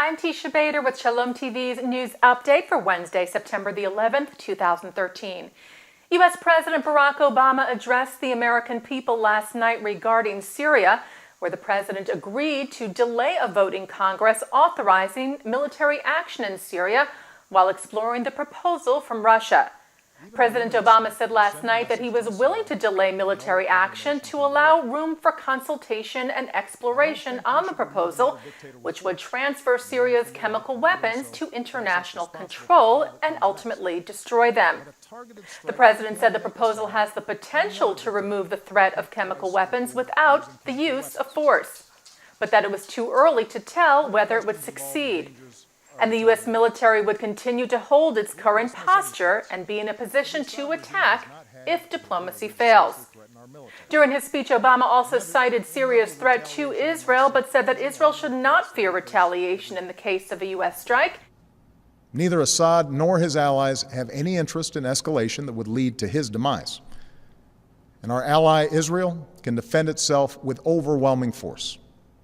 I'm Teisha Bader with Shalom TV's news update for Wednesday, September the 11th, 2013. U.S. President Barack Obama addressed the American people last night regarding Syria, where the president agreed to delay a vote in Congress authorizing military action in Syria while exploring the proposal from Russia. President Obama said last night that he was willing to delay military action to allow room for consultation and exploration on the proposal, which would transfer Syria's chemical weapons to international control and ultimately destroy them. The president said the proposal has the potential to remove the threat of chemical weapons without the use of force, but that it was too early to tell whether it would succeed. And the U.S. military would continue to hold its current posture and be in a position to attack if diplomacy fails. During his speech, Obama also cited Syria's threat to Israel, but said that Israel should not fear retaliation in the case of a U.S. strike. Neither Assad nor his allies have any interest in escalation that would lead to his demise. And our ally Israel can defend itself with overwhelming force,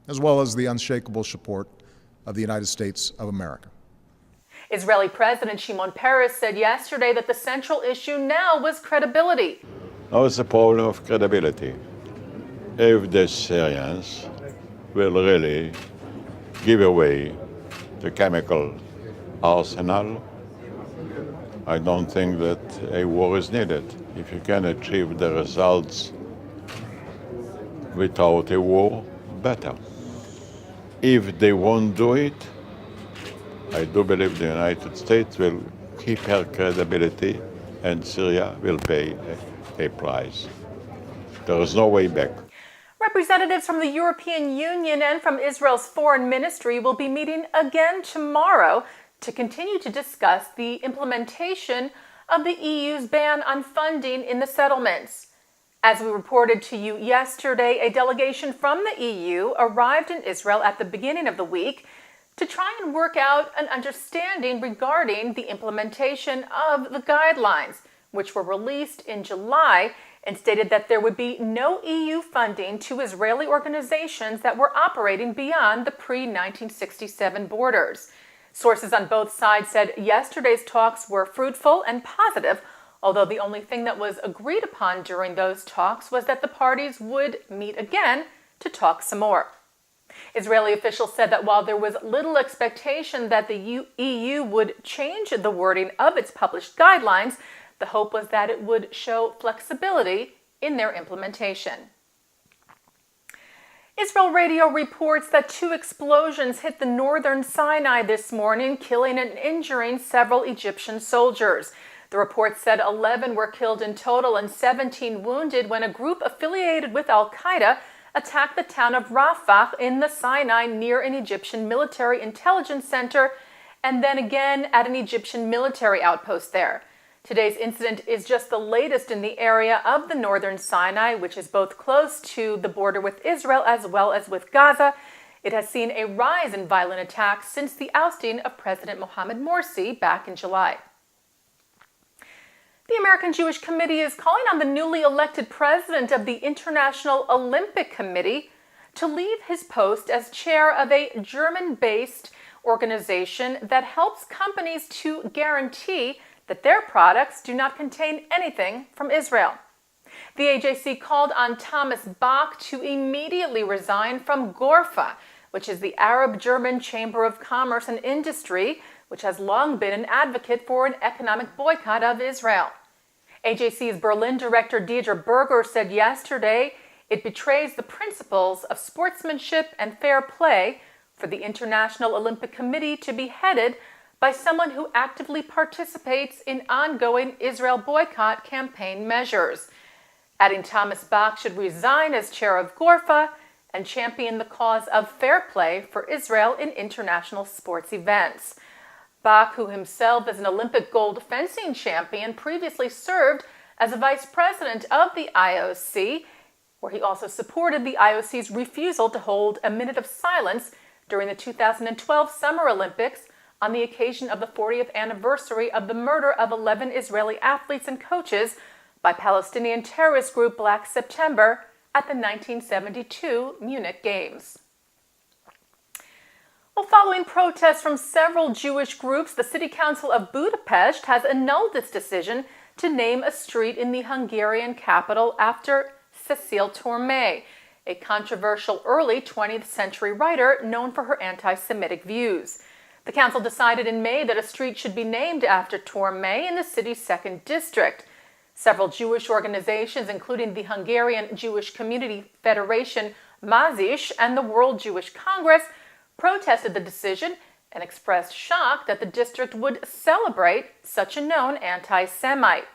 as well as the unshakable support of the United States of America. Israeli President Shimon Peres said yesterday that the central issue now was credibility. Now it's a problem of credibility. If the Syrians will really give away the chemical arsenal, I don't think that a war is needed. If you can achieve the results without a war, better. If they won't do it, I do believe the United States will keep her credibility and Syria will pay a price. There is no way back. Representatives from the European Union and from Israel's foreign ministry will be meeting again tomorrow to continue to discuss the implementation of the EU's ban on funding in the settlements. As we reported to you yesterday, a delegation from the EU arrived in Israel at the beginning of the week to try and work out an understanding regarding the implementation of the guidelines, which were released in July and stated that there would be no EU funding to Israeli organizations that were operating beyond the pre-1967 borders. Sources on both sides said yesterday's talks were fruitful and positive, although the only thing that was agreed upon during those talks was that the parties would meet again to talk some more. Israeli officials said that while there was little expectation that the EU would change the wording of its published guidelines, the hope was that it would show flexibility in their implementation. Israel Radio reports that 2 explosions hit the northern Sinai this morning, killing and injuring several Egyptian soldiers. The report said 11 were killed in total and 17 wounded when a group affiliated with Al-Qaeda attacked the town of Rafah in the Sinai near an Egyptian military intelligence center and then again at an Egyptian military outpost there. Today's incident is just the latest in the area of the northern Sinai, which is both close to the border with Israel as well as with Gaza. It has seen a rise in violent attacks since the ousting of President Mohamed Morsi back in July. The American Jewish Committee is calling on the newly elected president of the International Olympic Committee to leave his post as chair of a German-based organization that helps companies to guarantee that their products do not contain anything from Israel. The AJC called on Thomas Bach to immediately resign from GORFA, which is the Arab-German Chamber of Commerce and Industry, which has long been an advocate for an economic boycott of Israel. AJC's Berlin director Deirdre Berger said yesterday it betrays the principles of sportsmanship and fair play for the International Olympic Committee to be headed by someone who actively participates in ongoing Israel boycott campaign measures. Adding Thomas Bach should resign as chair of GORFA and champion the cause of fair play for Israel in international sports events. Bach, who himself is an Olympic gold fencing champion, previously served as a vice president of the IOC, where he also supported the IOC's refusal to hold a minute of silence during the 2012 Summer Olympics on the occasion of the 40th anniversary of the murder of 11 Israeli athletes and coaches by Palestinian terrorist group Black September at the 1972 Munich Games. Well, following protests from several Jewish groups, the City Council of Budapest has annulled its decision to name a street in the Hungarian capital after Cécile Tormé, a controversial early 20th century writer known for her anti-Semitic views. The council decided in May that a street should be named after Tormé in the city's 2nd district. Several Jewish organizations, including the Hungarian Jewish Community Federation, Mazish, and the World Jewish Congress, protested the decision and expressed shock that the district would celebrate such a known anti-Semite.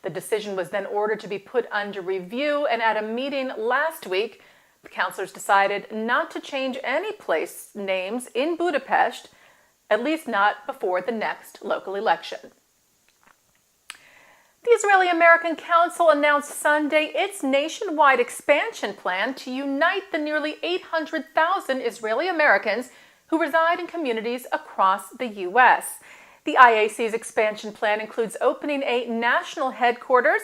The decision was then ordered to be put under review, and at a meeting last week, the councillors decided not to change any place names in Budapest, at least not before the next local election. The Israeli-American Council announced Sunday its nationwide expansion plan to unite the nearly 800,000 Israeli Americans who reside in communities across the U.S. The IAC's expansion plan includes opening a national headquarters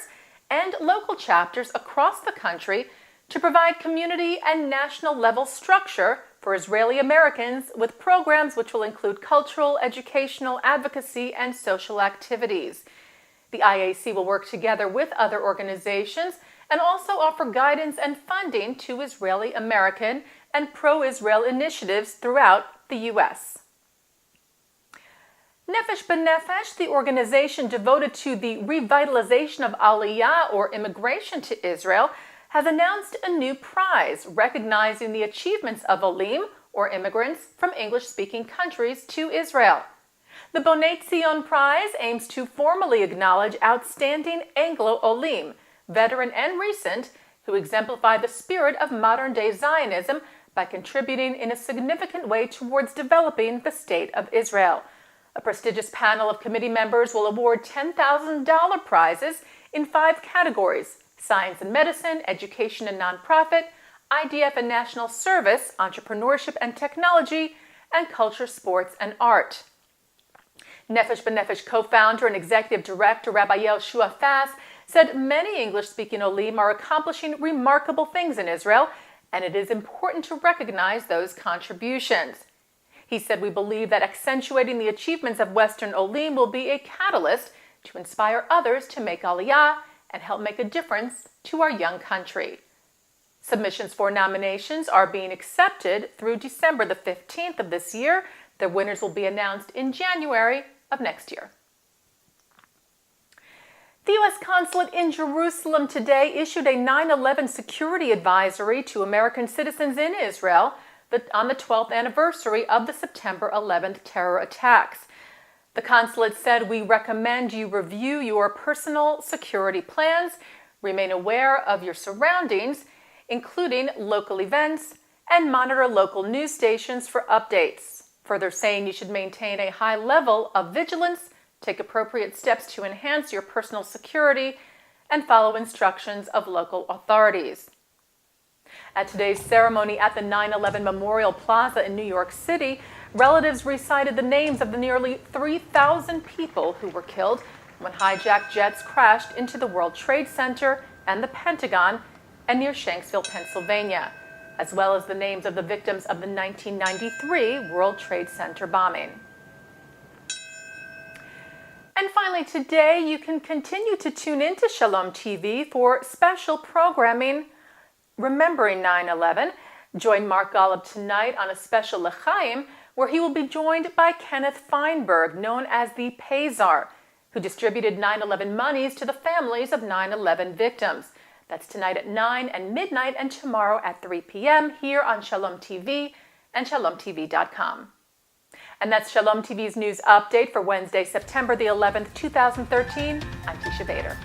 and local chapters across the country to provide community and national level structure for Israeli Americans with programs which will include cultural, educational, advocacy, and social activities. The IAC will work together with other organizations and also offer guidance and funding to Israeli American and pro-Israel initiatives throughout the U.S. Nefesh B'Nefesh, the organization devoted to the revitalization of Aliyah, or immigration to Israel, has announced a new prize recognizing the achievements of Olim, or immigrants from English-speaking countries, to Israel. The Bonei Tzion Prize aims to formally acknowledge outstanding Anglo-Olim, veteran and recent, who exemplify the spirit of modern-day Zionism by contributing in a significant way towards developing the State of Israel. A prestigious panel of committee members will award $10,000 prizes in 5 categories: science and medicine, education and nonprofit, IDF and national service, entrepreneurship and technology, and culture, sports, and art. Nefesh B'Nefesh co-founder and executive director Rabbi Yehoshua Fass said many English-speaking Olim are accomplishing remarkable things in Israel, and it is important to recognize those contributions. He said, "We believe that accentuating the achievements of Western Olim will be a catalyst to inspire others to make Aliyah and help make a difference to our young country." Submissions for nominations are being accepted through December the 15th of this year. The winners will be announced in January of next year. The U.S. Consulate in Jerusalem today issued a 9/11 security advisory to American citizens in Israel on the 12th anniversary of the September 11th terror attacks. The consulate said, "We recommend you review your personal security plans, remain aware of your surroundings, including local events, and monitor local news stations for updates." Further saying you should maintain a high level of vigilance, take appropriate steps to enhance your personal security, and follow instructions of local authorities. At today's ceremony at the 9/11 Memorial Plaza in New York City, relatives recited the names of the nearly 3,000 people who were killed when hijacked jets crashed into the World Trade Center and the Pentagon and near Shanksville, Pennsylvania, as well as the names of the victims of the 1993 World Trade Center bombing. And finally, today you can continue to tune into Shalom TV for special programming remembering 9/11. Join Mark Golub tonight on a special L'chaim where he will be joined by Kenneth Feinberg, known as the Payzar, who distributed 9/11 monies to the families of 9/11 victims. That's tonight at 9 and midnight and tomorrow at 3 p.m. here on Shalom TV and shalomtv.com. And that's Shalom TV's news update for Wednesday, September the 11th, 2013. I'm Teisha Bader.